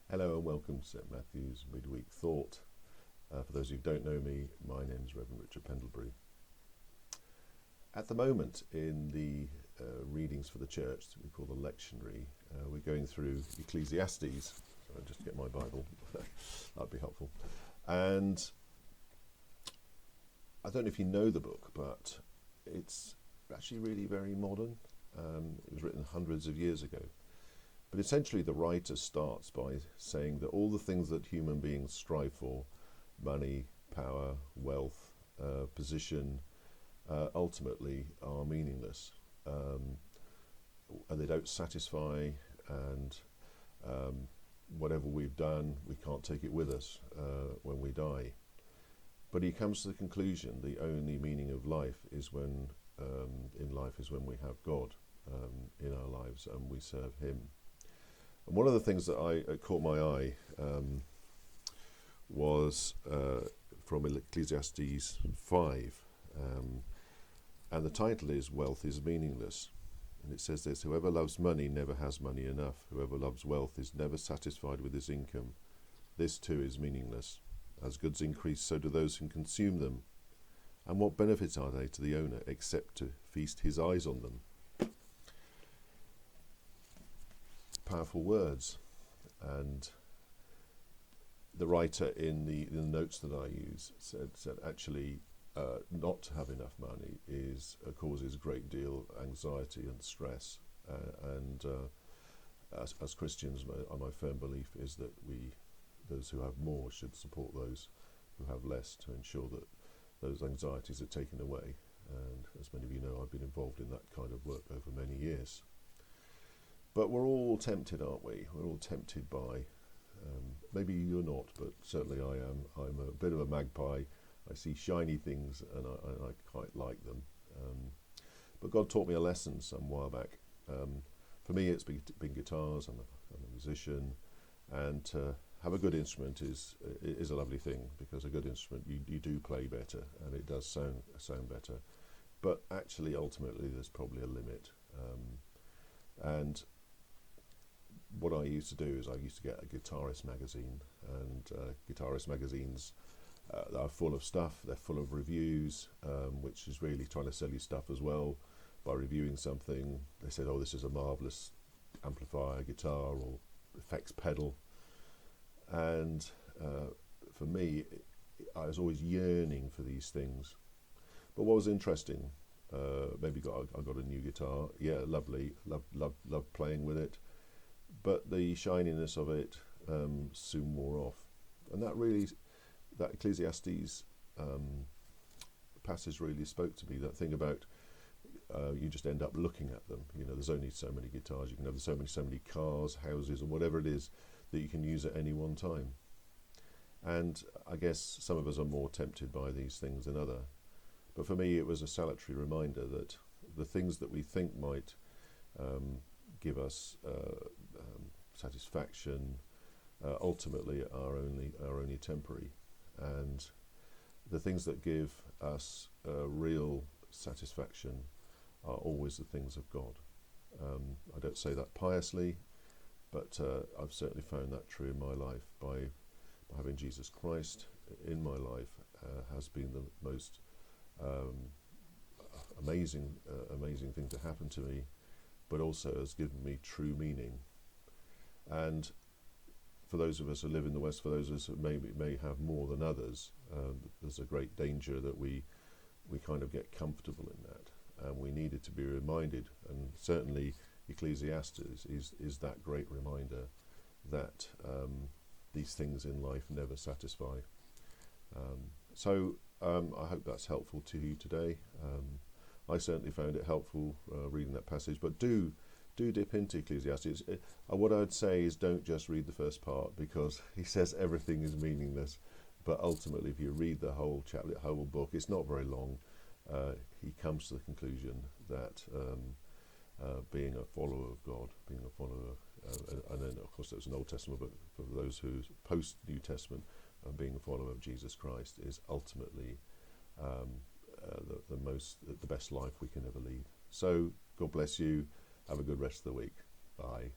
Hello and welcome to St Matthew's Midweek Thought. For those who don't know me, my name is Reverend Richard Pendlebury. At the moment in the readings for the church that we call the lectionary, we're going through Ecclesiastes. So I'll just get my Bible, that'd be helpful. And I don't know if you know the book, but it's actually really very modern. It was written hundreds of years ago. But essentially the writer starts by saying that all the things that human beings strive for, money, power, wealth, position, ultimately are meaningless. And they don't satisfy, and whatever we've done, we can't take it with us when we die. But he comes to the conclusion the only meaning of life is when we have God in our lives and we serve him. And one of the things that caught my eye was from Ecclesiastes 5, and the title is "Wealth is Meaningless." And it says this: "Whoever loves money never has money enough. Whoever loves wealth is never satisfied with his income. This too is meaningless. As goods increase, so do those who consume them. And what benefits are they to the owner except to feast his eyes on them?" Powerful words. And the writer in the notes that I use said actually not to have enough money causes a great deal of anxiety and stress, and as Christians, my firm belief is that those who have more should support those who have less to ensure that those anxieties are taken away. And as many of you know, I've been involved in that kind of work over many years. But we're all tempted, aren't we? We're all tempted by, maybe you're not, but certainly I am. I'm a bit of a magpie. I see shiny things and I quite like them. But God taught me a lesson some while back. For me, it's been guitars. I'm a musician, and to have a good instrument is a lovely thing, because a good instrument you do play better and it does sound better. But actually, ultimately, there's probably a limit. And what I used to do is I used to get a guitarist magazine, and guitarist magazines are full of stuff. They're full of reviews, which is really trying to sell you stuff as well. By reviewing something, they said, "Oh, this is a marvelous amplifier, guitar, or effects pedal." And for me, I was always yearning for these things. But what was interesting, maybe I got a new guitar. Yeah, lovely, love playing with it. But the shininess of it soon wore off. And that Ecclesiastes passage really spoke to me. That thing about you just end up looking at them. You know, there's only so many guitars you can have. There's so many cars, houses, or whatever it is that you can use at any one time. And I guess some of us are more tempted by these things than others. But for me, it was a salutary reminder that the things that we think might give us satisfaction ultimately are only temporary, and the things that give us real satisfaction are always the things of God. I don't say that piously, but I've certainly found that true in my life. By having Jesus Christ in my life has been the most amazing thing to happen to me, but also has given me true meaning. And for those of us who live in the West, for those of us who may have more than others, there's a great danger that we kind of get comfortable in that, and we needed to be reminded. And certainly Ecclesiastes is that great reminder that these things in life never satisfy. So I hope that's helpful to you today. I certainly found it helpful reading that passage, but do dip into Ecclesiastes. What I'd say is don't just read the first part, because he says everything is meaningless. But ultimately, if you read the whole chapter, the whole book, it's not very long. He comes to the conclusion that being a follower of God, and then of course there's an Old Testament, but for those who post New Testament, being a follower of Jesus Christ is ultimately the best life we can ever lead. So God bless you. Have a good rest of the week. Bye.